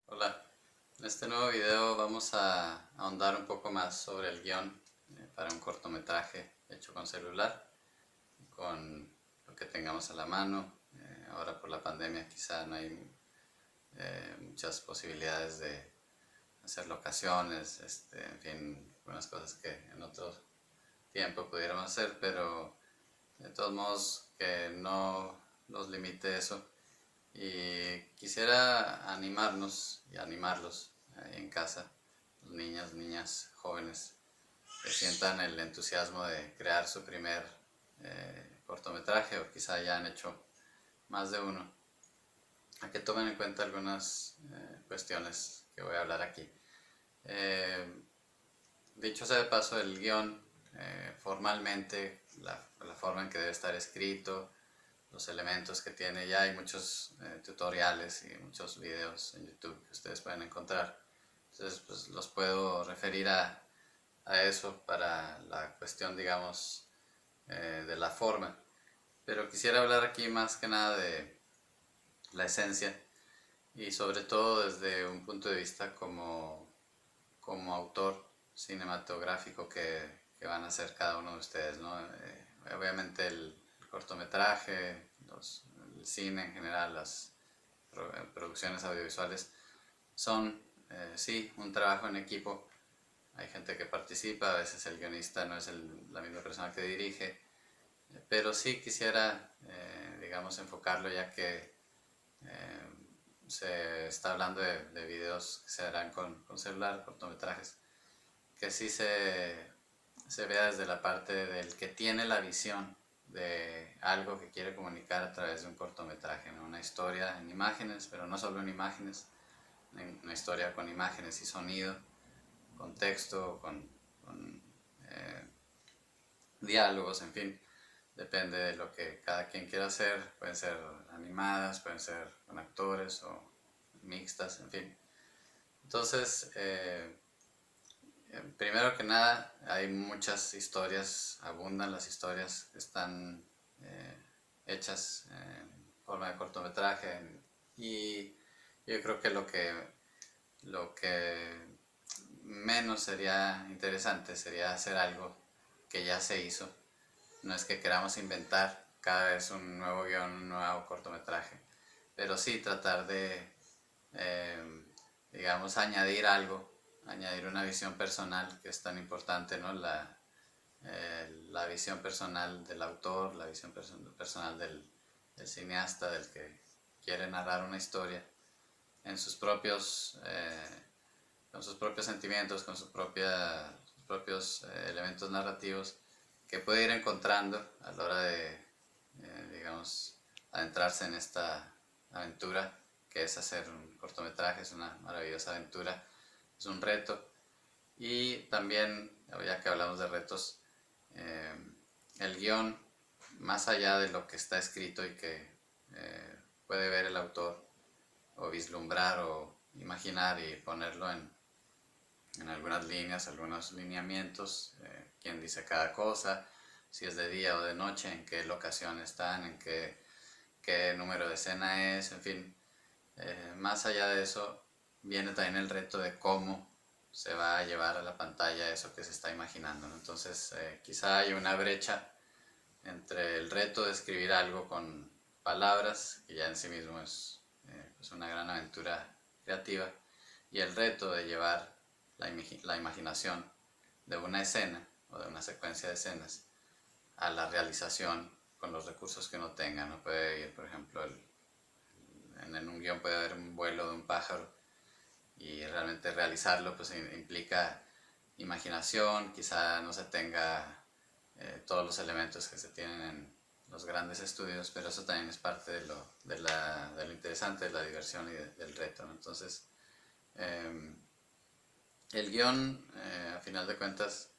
Hola, en este nuevo video vamos a ahondar un poco más sobre el guión para un cortometraje hecho con celular, con lo que tengamos a la mano. Ahora por la pandemia quizá no hay muchas posibilidades de hacer locaciones, en fin, algunas cosas que en otro tiempo pudiéramos hacer, pero de todos modos que no nos limite eso. Y quisiera animarnos y animarlos ahí en casa, los niños, niñas, jóvenes, que sientan el entusiasmo de crear su primer cortometraje o quizá ya han hecho más de uno, a que tomen en cuenta algunas cuestiones que voy a hablar aquí. Eh, Dicho sea de paso, el guión, formalmente, la forma en que debe estar escrito, los elementos que tiene, ya hay muchos tutoriales y muchos videos en YouTube que ustedes pueden encontrar. Entonces, pues los puedo referir a eso para la cuestión, digamos, de la forma. Pero quisiera hablar aquí más que nada de la esencia y sobre todo desde un punto de vista como autor cinematográfico que van a hacer cada uno de ustedes, ¿no? Obviamente el cortometraje, el cine en general, las producciones audiovisuales son, sí, un trabajo en equipo. Hay gente que participa, a veces el guionista no es la misma persona que dirige, pero sí quisiera, digamos, enfocarlo ya que se está hablando de videos que se harán con celular, cortometrajes, que sí se vea desde la parte del que tiene la visión de algo que quiere comunicar a través de un cortometraje, ¿no? Una historia en imágenes, pero no solo en imágenes, una historia con imágenes y sonido, con texto, con diálogos, en fin, depende de lo que cada quien quiera hacer, pueden ser animadas, pueden ser con actores o mixtas, en fin. Entonces, primero que nada, hay muchas historias, abundan las historias que están hechas en forma de cortometraje y yo creo que lo que menos sería interesante sería hacer algo que ya se hizo. No es que queramos inventar cada vez un nuevo guión, un nuevo cortometraje, pero sí tratar de, eh, digamos, añadir algo, añadir una visión personal que es tan importante, ¿no? La visión personal del autor, la visión personal del cineasta, del que quiere narrar una historia en con sus propios sentimientos, con sus propios elementos narrativos que puede ir encontrando a la hora de, digamos, adentrarse en esta aventura que es hacer un cortometraje. Es una maravillosa aventura, es un reto. Y también, ya que hablamos de retos, eh, el guión, más allá de lo que está escrito y que puede ver el autor o vislumbrar o imaginar y ponerlo en algunas líneas, algunos lineamientos, quién dice cada cosa, si es de día o de noche, en qué locación están, qué número de escena es, en fin. Más allá de eso, viene también el reto de cómo se va a llevar a la pantalla eso que se está imaginando, ¿no? Entonces, quizá hay una brecha entre el reto de escribir algo con palabras, que ya en sí mismo es pues una gran aventura creativa, y el reto de llevar la imaginación de una escena o de una secuencia de escenas a la realización con los recursos que uno tenga. No puede ir, por ejemplo, en un guión puede haber un vuelo de un pájaro y realmente realizarlo pues implica imaginación, quizá no se tenga todos los elementos que se tienen en los grandes estudios, pero eso también es parte de lo interesante, de la diversión y del reto, ¿no? Entonces, eh, el guión, a final de cuentas,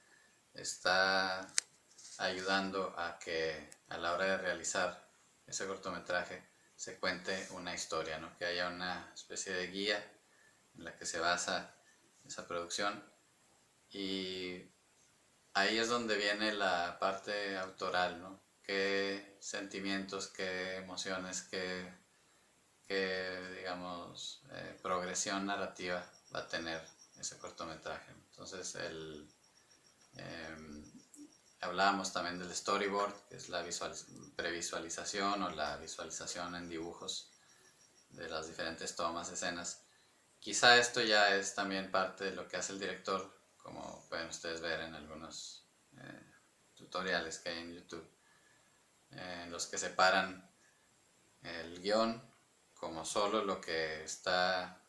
está ayudando a que a la hora de realizar ese cortometraje se cuente una historia, ¿no? Que haya una especie de guía en la que se basa esa producción, y ahí es donde viene la parte autoral, ¿no? Qué sentimientos, qué emociones, qué digamos, progresión narrativa va a tener ese cortometraje. Entonces, em, hablábamos también del storyboard, que es la previsualización o la visualización en dibujos de las diferentes tomas, escenas. Quizá esto ya es también parte de lo que hace el director, como pueden ustedes ver en algunos tutoriales que hay en YouTube, en los que separan el guión como solo lo que está,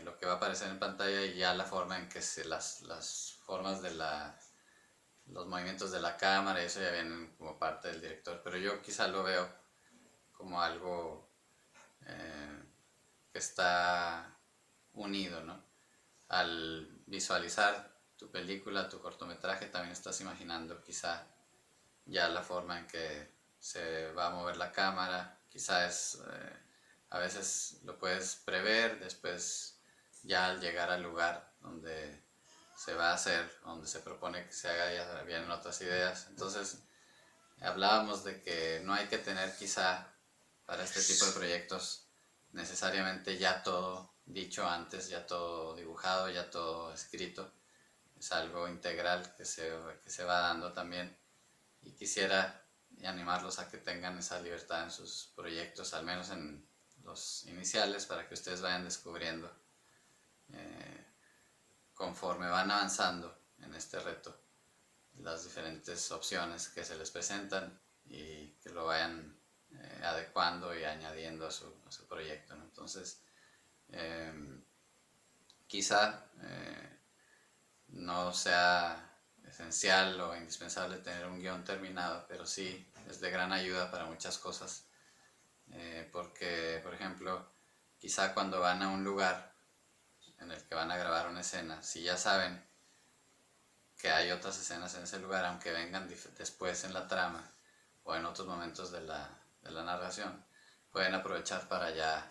lo que va a aparecer en pantalla, y ya la forma en que las formas de los movimientos de la cámara, eso ya vienen como parte del director. Pero yo quizá lo veo como algo que está unido, ¿no? Al visualizar tu película, tu cortometraje, también estás imaginando quizá ya la forma en que se va a mover la cámara. Quizá a veces lo puedes prever, después ya al llegar al lugar donde se va a hacer, donde se propone que se haga, ya vienen otras ideas. Entonces hablábamos de que no hay que tener quizá para este tipo de proyectos necesariamente ya todo dicho antes, ya todo dibujado, ya todo escrito. Es algo integral que se va dando también, y quisiera animarlos a que tengan esa libertad en sus proyectos, al menos en los iniciales, para que ustedes vayan descubriendo conforme van avanzando en este reto las diferentes opciones que se les presentan, y que lo vayan adecuando y añadiendo a su proyecto, ¿no? Entonces, quizá no sea esencial o indispensable tener un guión terminado, pero sí es de gran ayuda para muchas cosas, porque, por ejemplo, quizá cuando van a un lugar en el que van a grabar una escena, si ya saben que hay otras escenas en ese lugar, aunque vengan después en la trama o en otros momentos de la narración, pueden aprovechar para ya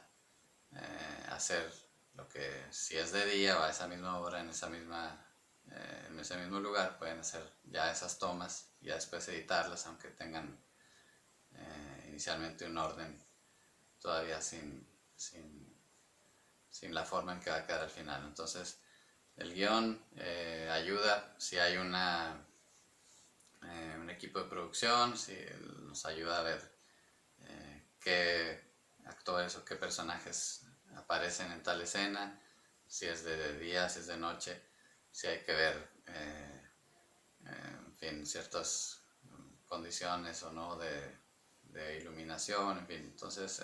hacer lo que, si es de día o a esa misma hora, en ese mismo lugar, pueden hacer ya esas tomas y ya después editarlas, aunque tengan inicialmente un orden todavía sin la forma en que va a quedar al final. Entonces, el guión ayuda si hay un equipo de producción, si nos ayuda a ver qué actores o qué personajes aparecen en tal escena, si es de día, si es de noche, si hay que ver, en fin, ciertas condiciones o no de iluminación, en fin. Entonces,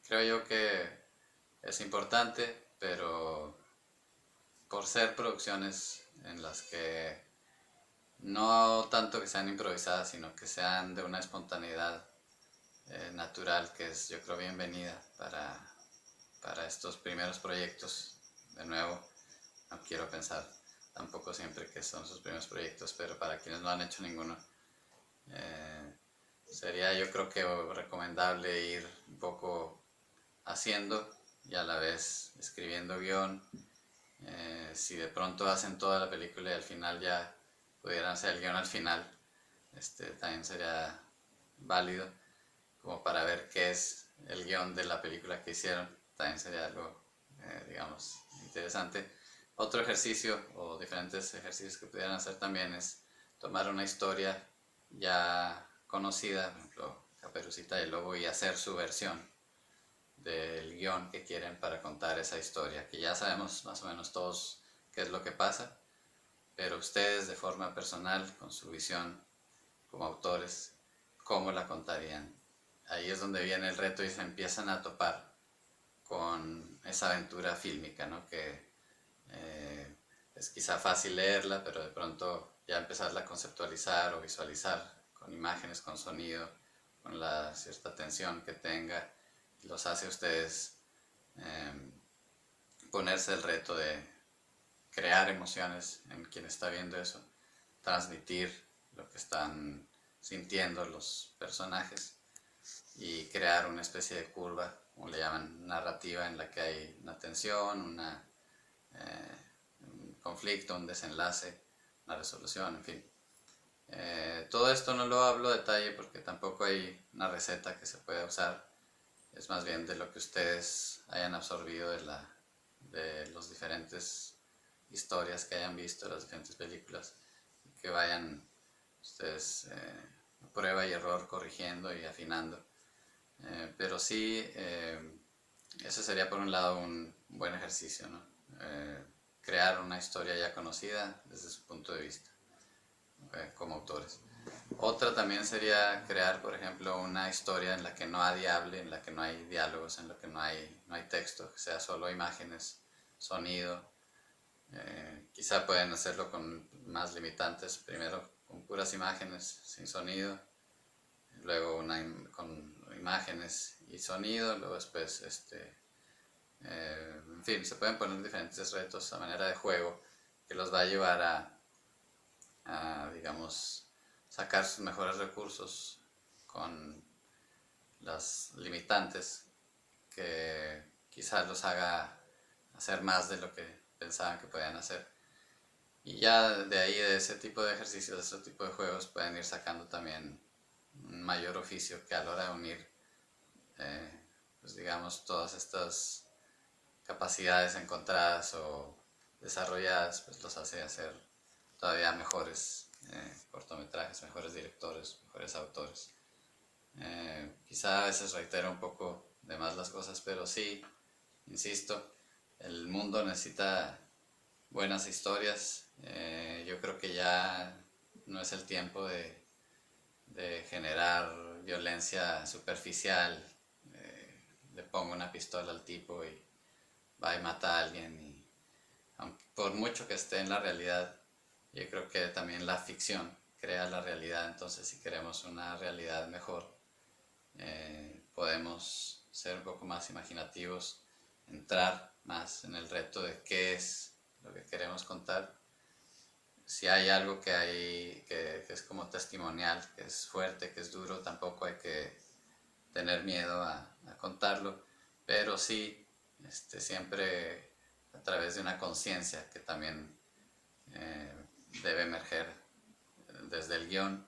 creo yo que es importante, pero por ser producciones en las que no tanto que sean improvisadas, sino que sean de una espontaneidad natural, que es, yo creo, bienvenida para estos primeros proyectos. De nuevo, no quiero pensar tampoco siempre que son sus primeros proyectos, pero para quienes no han hecho ninguno, sería, yo creo que recomendable ir un poco haciendo y a la vez escribiendo guión. Si de pronto hacen toda la película y al final ya pudieran hacer el guión al final, también sería válido, como para ver qué es el guión de la película que hicieron. También sería algo, digamos, interesante. Otro ejercicio o diferentes ejercicios que pudieran hacer también es tomar una historia ya conocida, por ejemplo, Caperucita y el Lobo, y hacer su versión del guión que quieren para contar esa historia, que ya sabemos más o menos todos qué es lo que pasa, pero ustedes de forma personal, con su visión como autores, ¿cómo la contarían? Ahí es donde viene el reto y se empiezan a topar con esa aventura fílmica, ¿no? Que es quizá fácil leerla, pero de pronto ya empezarla a conceptualizar o visualizar con imágenes, con sonido, con la cierta tensión que tenga, los hace a ustedes ponerse el reto de crear emociones en quien está viendo eso, transmitir lo que están sintiendo los personajes y crear una especie de curva, como le llaman, narrativa, en la que hay una tensión, un conflicto, un desenlace, una resolución, en fin. Todo esto no lo hablo a detalle porque tampoco hay una receta que se pueda usar, es más bien de lo que ustedes hayan absorbido de los diferentes historias que hayan visto, las diferentes películas, y que vayan ustedes prueba y error corrigiendo y afinando. Pero sí, eso sería por un lado un buen ejercicio, ¿no? Crear una historia ya conocida desde su punto de vista, como autores. Otra también sería crear, por ejemplo, una historia en la que no hable, en la que no hay diálogos, en la que no hay texto, que sea solo imágenes, sonido. Quizá pueden hacerlo con más limitantes, primero con puras imágenes, sin sonido, luego con imágenes y sonido, luego después, en fin, se pueden poner diferentes retos a manera de juego que los va a llevar digamos, sacar sus mejores recursos con las limitantes que quizás los haga hacer más de lo que pensaban que podían hacer. Y ya de ahí, de ese tipo de ejercicios, de ese tipo de juegos, pueden ir sacando también un mayor oficio que a la hora de unir, pues digamos, todas estas capacidades encontradas o desarrolladas, pues los hace hacer todavía mejores cortometrajes, mejores directores, mejores autores. Quizá a veces reitero un poco de más las cosas, pero sí, insisto, el mundo necesita buenas historias. Yo creo que ya no es el tiempo de generar violencia superficial. Le pongo una pistola al tipo y va y mata a alguien. Y, aunque, por mucho que esté en la realidad, yo creo que también la ficción crea la realidad. Entonces, si queremos una realidad mejor, podemos ser un poco más imaginativos, entrar más en el reto de qué es lo que queremos contar. Si hay algo que es como testimonial, que es fuerte, que es duro, tampoco hay que tener miedo a contarlo, pero sí, siempre a través de una conciencia que también eh, debe emerger desde el guión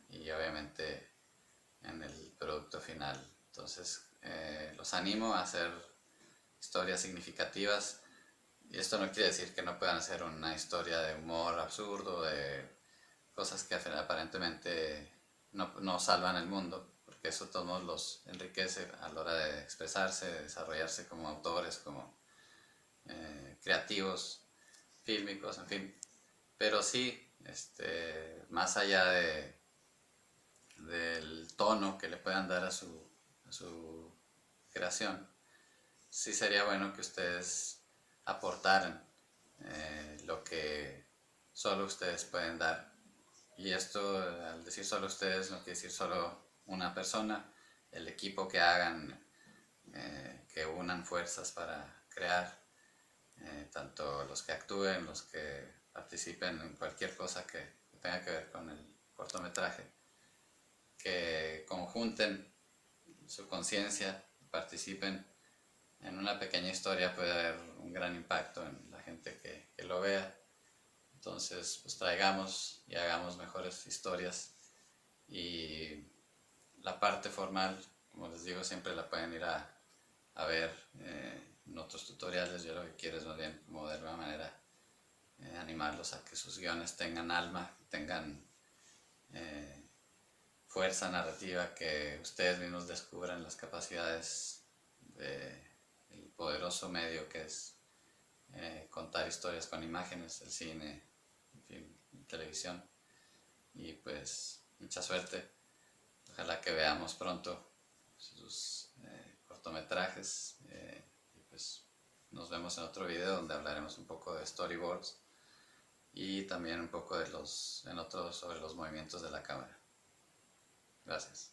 y obviamente en el producto final. Entonces, los animo a hacer historias significativas. Y esto no quiere decir que no puedan hacer una historia de humor absurdo, de cosas que aparentemente no salvan el mundo, porque eso todos los enriquece a la hora de expresarse, de desarrollarse como autores, como creativos, fílmicos, en fin. Pero sí, más allá del tono que le puedan dar a su creación, sí sería bueno que ustedes aportaran lo que solo ustedes pueden dar. Y esto, al decir solo ustedes, no quiere decir solo una persona, el equipo que hagan, que unan fuerzas para crear, tanto los que actúen, los que participen en cualquier cosa que tenga que ver con el cortometraje, que conjunten su conciencia, participen en una pequeña historia, puede haber un gran impacto en la gente que lo vea. Entonces, pues traigamos y hagamos mejores historias. Y la parte formal, como les digo, siempre la pueden ir a ver en otros tutoriales. Yo lo que quiero es más bien, como de alguna manera, animarlos a que sus guiones tengan alma, tengan fuerza narrativa, que ustedes mismos descubran las capacidades del poderoso medio que es contar historias con imágenes, el cine, en fin, televisión. Y pues mucha suerte. Ojalá que veamos pronto sus cortometrajes. Y pues nos vemos en otro video donde hablaremos un poco de storyboards y también un poco sobre los movimientos de la cámara. Gracias.